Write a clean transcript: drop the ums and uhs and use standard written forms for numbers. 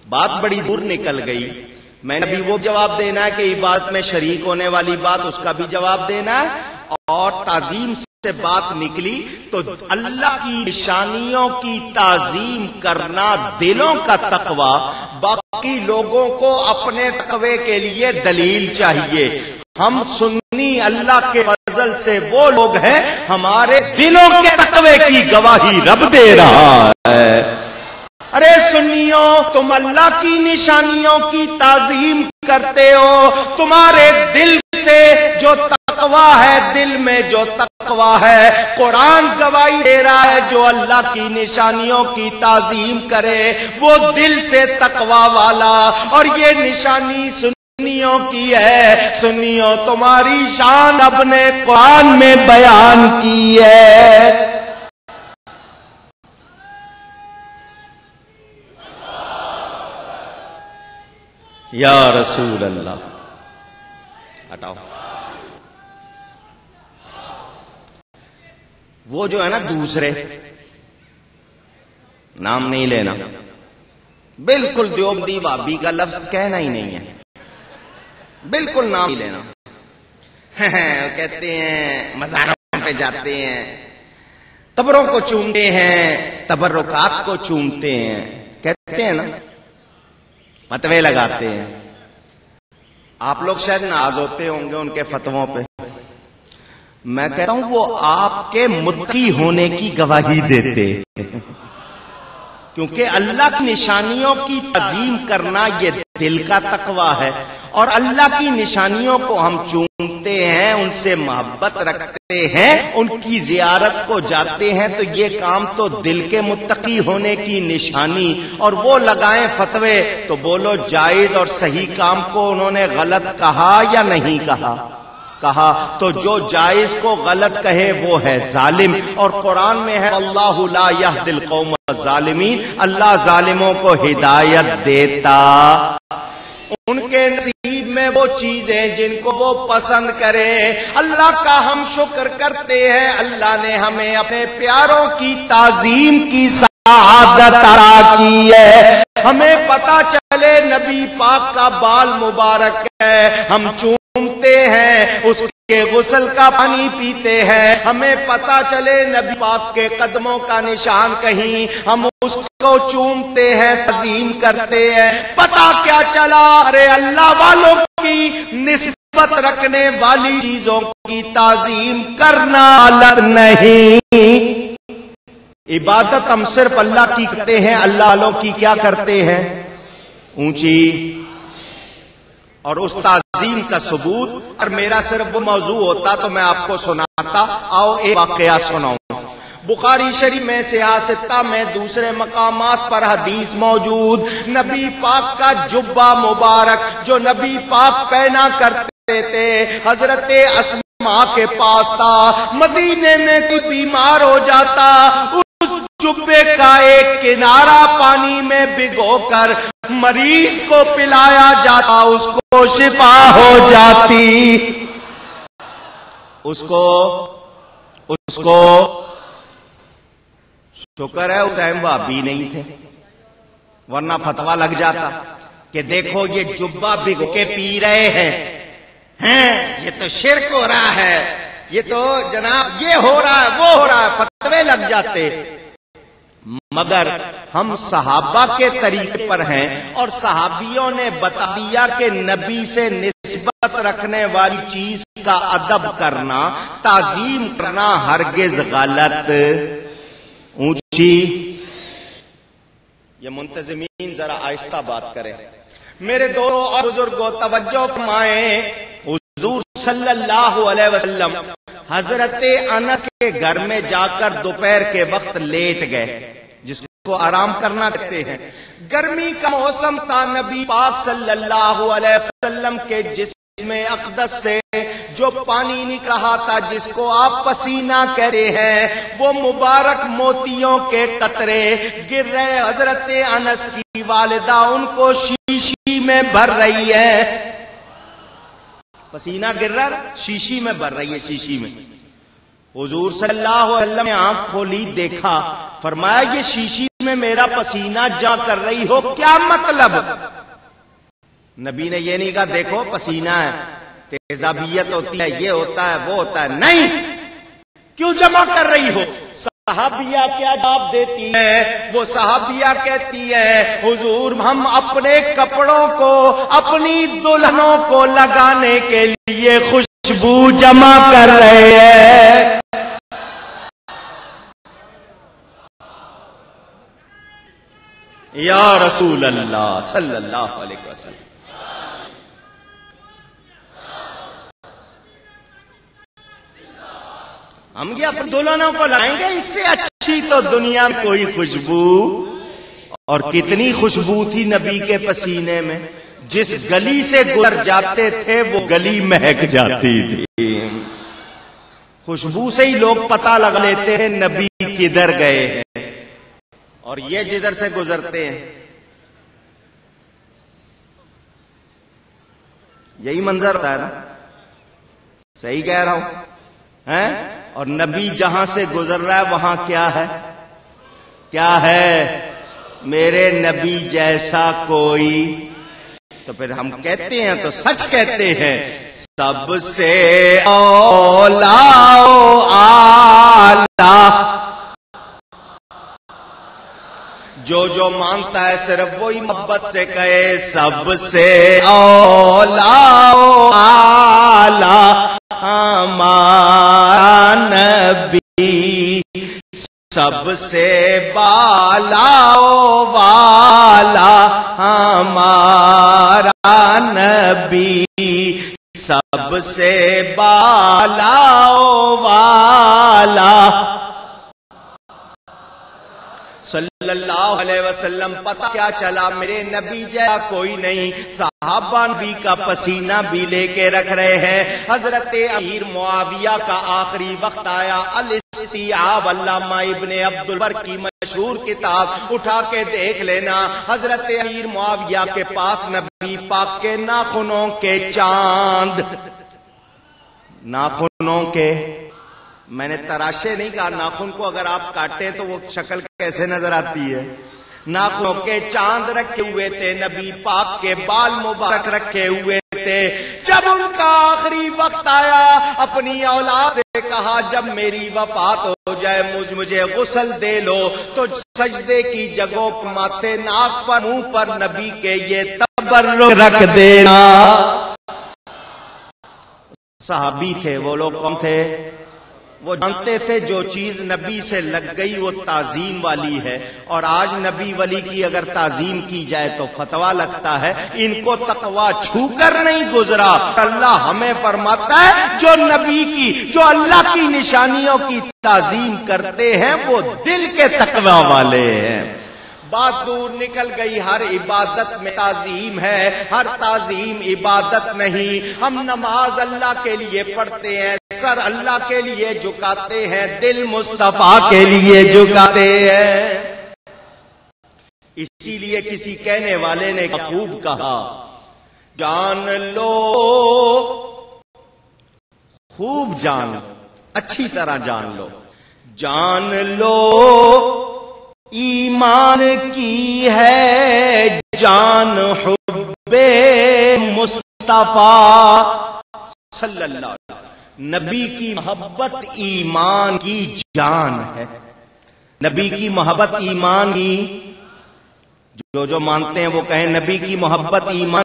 بات بڑی دور نکل گئی. میں نے بھی وہ جواب دینا ہے کہ عبادت میں شریک ہونے والی بات، اس کا بھی جواب دینا ہے. اور تعظیم سے بات نکلی تو اللہ کی نشانیوں کی تعظیم کرنا دلوں کا تقوی. باقی لوگوں کو اپنے تقوی کے لیے دلیل چاہیے. ہم سنی اللہ کے فضل سے وہ لوگ ہیں ہمارے دلوں کے تقوی کی گواہی رب دے رہا ہے. ارے سنیوں، تم اللہ کی نشانیوں کی تعظیم کرتے ہو، تمہارے دل سے جو تقوی ہے، دل میں جو تقوی ہے، قرآن گواہی دے رہا ہے جو اللہ کی نشانیوں کی تعظیم کرے وہ دل سے تقوی والا. اور یہ نشانی سنیوں کی ہے. سنیوں، تمہاری شان رب نے قرآن میں بیان کی ہے. یا رسول اللہ. ہٹاؤ. وہ جو ہے نا دوسرے، نام نہیں لینا، بالکل دیوبندی وہابی کا لفظ کہنا ہی نہیں ہے، بالکل نام نہیں لینا. کہتے ہیں مزاروں پہ جاتے ہیں، قبروں کو چومتے ہیں، تبرکات کو چومتے ہیں، کہتے ہیں نا، فتوے لگاتے ہیں. آپ لوگ شاید ناراض ہوتے ہوں گے ان کے فتووں پہ. میں کہتا ہوں وہ آپ کے متقی ہونے کی گواہی دیتے، کیونکہ اللہ کی نشانیوں کی تعظیم کرنا یہ دل کا تقوی ہے. اور اللہ کی نشانیوں کو ہم چومتے ہیں، ان سے محبت رکھتے ہیں، ان کی زیارت کو جاتے ہیں، تو یہ کام تو دل کے متقی ہونے کی نشانی. اور وہ لگائیں فتوے تو بولو جائز اور صحیح کام کو انہوں نے غلط کہا یا نہیں کہا؟ کہا. تو جو جائز کو غلط کہے وہ ہے ظالم. اور قرآن میں ہے اللہ لا یہدی القوم الظالمین، اللہ ظالموں کو ہدایت دیتا. ان کے نصیب میں وہ چیزیں جن کو وہ پسند کرے. اللہ کا ہم شکر کرتے ہیں، اللہ نے ہمیں اپنے پیاروں کی تعظیم کی سعادت عطا کی ہے. ہمیں پتا چلے نبی پاک کا بال مبارک ہے، ہم چومتے ہیں، اس کے غسل کا پانی پیتے ہیں. ہمیں پتا چلے نبی پاک کے قدموں کا نشان کہیں، ہم اس کو چومتے ہیں، تعظیم کرتے ہیں. پتا کیا چلا؟ ارے اللہ والوں کی نسبت رکھنے والی چیزوں کی تعظیم کرنا غلط نہیں. عبادت ہم صرف اللہ کی کرتے ہیں، اللہ والوں کی کیا کرتے ہیں؟ اونچی. اور اس تعظیم کا ثبوت، اور میرا صرف وہ موضوع ہوتا تو میں آپ کو سناتا. آؤ ایک واقعہ سناؤں. بخاری شریف میں سیاستہ میں دوسرے مقامات پر حدیث موجود. نبی پاک کا جبہ مبارک جو نبی پاک پہنا کرتے تھے حضرت اسماء کے پاس تھا. مدینے میں کوئی بیمار ہو جاتا، اس جبے کا ایک کنارہ پانی میں بھگو کر مریض کو پلایا جاتا، اس کو شفا ہو جاتی. اس کو شکر ہے اس ٹائم وہابی نہیں تھے، ورنہ فتوا لگ جاتا کہ دیکھو یہ جبہ بھگو کے پی رہے ہیں، یہ تو شرک ہو رہا ہے، یہ تو جناب یہ ہو رہا ہے وہ ہو رہا ہے، فتوے لگ جاتے. مگر ہم صحابہ کے طریقے پر ہیں، اور صحابیوں نے بتا دیا کہ نبی سے نسبت رکھنے والی چیز کا ادب کرنا، تعظیم کرنا ہرگز غلط. اونچی. یہ منتظمین ذرا آہستہ بات کریں. میرے دو اور بزرگوں توجہ فرمائیں. حضور صلی اللہ علیہ وسلم حضرت انس کے گھر میں جا کر دوپہر کے وقت لیٹ گئے، جس کو آرام کرنا کہتے ہیں. گرمی کا موسم تھا. نبی پاک صلی اللہ علیہ وسلم کے جسم اقدس سے جو پانی نکل رہا تھا، جس کو آپ پسینہ کہتے ہیں، وہ مبارک موتیوں کے قطرے گر رہے. حضرت انس کی والدہ ان کو شیشی میں بھر رہی ہے. پسینہ گر رہا، شیشی میں بھر رہی ہے. شیشی میں حضور صلی اللہ علیہ وسلم نے آنکھ کھولی، دیکھا، فرمایا یہ شیشی میں میرا پسینہ جا کر رہی ہو، کیا مطلب؟ نبی نے یہ نہیں کہا دیکھو پسینہ ہے، تیزابیت ہوتی ہے، یہ ہوتا ہے، وہ ہوتا ہے، نہیں، کیوں جمع کر رہی ہو؟ صحابیہ کیا جواب دیتی ہے؟ وہ صحابیہ کہتی ہے حضور ہم اپنے کپڑوں کو اپنی دلہنوں کو لگانے کے لیے خوشبو جمع کر رہے ہیں۔ یا رسول اللہ صلی اللہ علیہ وسلم، ہم یہ اپنے دلہنوں کو لائیں گے، اس سے اچھی تو دنیا میں کوئی خوشبو، اور کتنی خوشبو تھی نبی کے پسینے میں، جس گلی سے گزر جاتے تھے وہ گلی مہک جاتی تھی، خوشبو سے ہی لوگ پتہ لگا لیتے ہیں نبی کدھر گئے ہیں، اور یہ جدھر سے گزرتے ہیں یہی منظر ہوتا ہے نا، صحیح کہہ رہا ہوں، اور نبی جہاں سے گزر رہا ہے وہاں کیا ہے؟ کیا ہے؟ میرے نبی جیسا کوئی، تو پھر ہم کہتے ہیں تو سچ کہتے ہیں، سب سے اولا اعلی، جو مانگتا ہے صرف وہی محبت سے کہے سب سے اولا اعلی ہمارا نبی، سب سے بالا والا ہمارا نبی، سب سے بالا والا صلی اللہ علیہ وسلم۔ پتہ کیا چلا؟ میرے نبی جیسا کوئی نہیں، صحابہ نبی کا پسینہ بھی لے کے رکھ رہے ہیں۔ حضرت امیر معاویہ کا آخری وقت آیا، الاستیعاب، علامہ ابن عبد البر کی مشہور کتاب اٹھا کے دیکھ لینا، حضرت امیر معاویہ کے پاس نبی پاک کے ناخنوں کے چاند، ناخنوں کے، میں نے تراشے نہیں کہا، ناخن کو اگر آپ کاٹیں تو وہ شکل کیسے نظر آتی ہے، ناخنوں کے چاند رکھے ہوئے تھے، نبی پاک کے بال مبارک رکھے ہوئے تھے۔ جب ان کا آخری وقت آیا، اپنی اولاد سے کہا جب میری وفات ہو جائے مجھے غسل دے لو، تو سجدے کی جگہوں پر، ماتھے، ناک پر، منہ پر نبی کے یہ تبرک رکھ دینا۔ صحابی تھے وہ لوگ، کون تھے؟ وہ جانتے تھے جو چیز نبی سے لگ گئی وہ تعظیم والی ہے، اور آج نبی ولی کی اگر تعظیم کی جائے تو فتویٰ لگتا ہے۔ ان کو تقویٰ چھو کر نہیں گزرا۔ اللہ ہمیں فرماتا ہے جو نبی کی، جو اللہ کی نشانیوں کی تعظیم کرتے ہیں وہ دل کے تقویٰ والے ہیں۔ بات دور نکل گئی، ہر عبادت میں تعظیم ہے، ہر تعظیم عبادت نہیں۔ ہم نماز اللہ کے لیے پڑھتے ہیں، سر اللہ کے لیے جھکاتے ہیں، دل مصطفیٰ کے لیے جھکاتے ہیں۔ اسی لیے کسی کہنے والے نے خوب کہا، جان لو، خوب جان، اچھی طرح جان لو، جان لو ایمان کی ہے جان حب مصطفیٰ صلی اللہ علیہ وسلم۔ نبی کی محبت ایمان کی جان ہے، نبی کی محبت ایمان کی، جو مانتے ہیں وہ کہیں نبی کی محبت ایمان